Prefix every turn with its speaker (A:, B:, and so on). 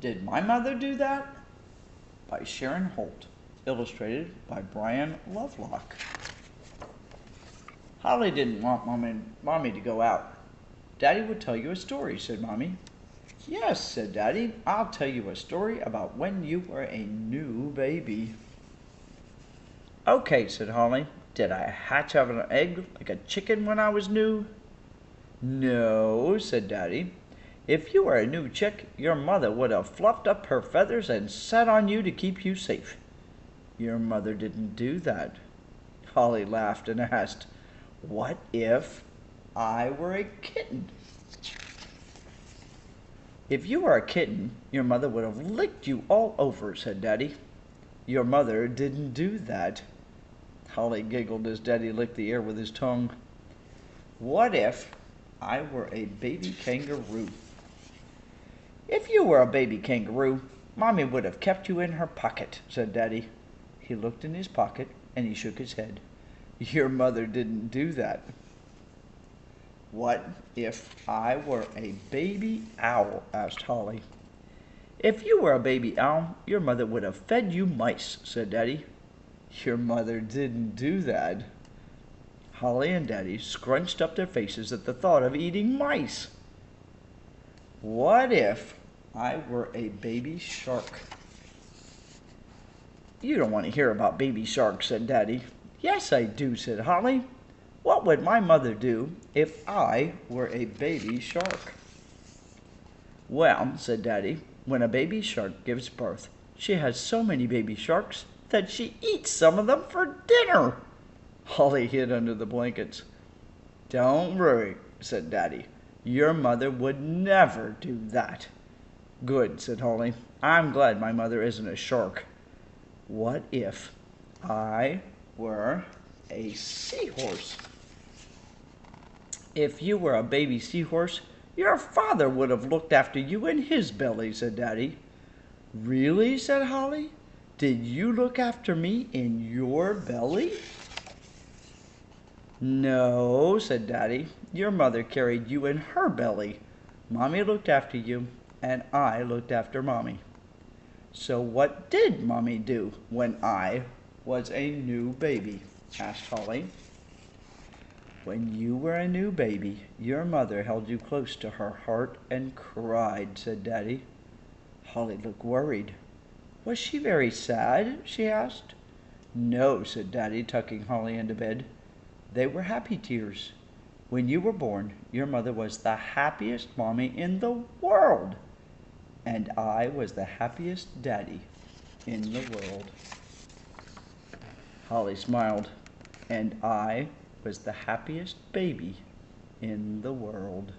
A: Did My Mother Do That? By Sharon Holt, illustrated by Brian Lovelock. Holly didn't want Mommy to go out. Daddy would tell you a story, said Mommy. Yes, said Daddy, I'll tell you a story about when you were a new baby. Okay, said Holly. Did I hatch out of an egg like a chicken when I was new? No, said Daddy. If you were a new chick, your mother would have fluffed up her feathers and sat on you to keep you safe. Your mother didn't do that. Holly laughed and asked, What if I were a kitten? If you were a kitten, your mother would have licked you all over, said Daddy. Your mother didn't do that. Holly giggled as Daddy licked the air with his tongue. What if I were a baby kangaroo? If you were a baby kangaroo, Mommy would have kept you in her pocket, said Daddy. He looked in his pocket and he shook his head. Your mother didn't do that. What if I were a baby owl? Asked Holly. If you were a baby owl, your mother would have fed you mice, said Daddy. Your mother didn't do that. Holly and Daddy scrunched up their faces at the thought of eating mice. What if I were a baby shark? You don't want to hear about baby sharks, said Daddy. Yes, I do, said Holly. What would my mother do if I were a baby shark? Well, said Daddy, when a baby shark gives birth, she has so many baby sharks that she eats some of them for dinner. Holly hid under the blankets. Don't worry, said Daddy. Your mother would never do that. Good, said Holly. I'm glad my mother isn't a shark. What if I were a seahorse? If you were a baby seahorse, your father would have looked after you in his belly, said Daddy. Really, said Holly? Did you look after me in your belly? No, said Daddy. Your mother carried you in her belly. Mommy looked after you, and I looked after Mommy. So what did Mommy do when I was a new baby? Asked Holly. When you were a new baby, your mother held you close to her heart and cried, said Daddy. Holly looked worried. Was she very sad? She asked. No, said Daddy, tucking Holly into bed. They were happy tears. When you were born, your mother was the happiest mommy in the world. And I was the happiest daddy in the world. Holly smiled. And I was the happiest baby in the world.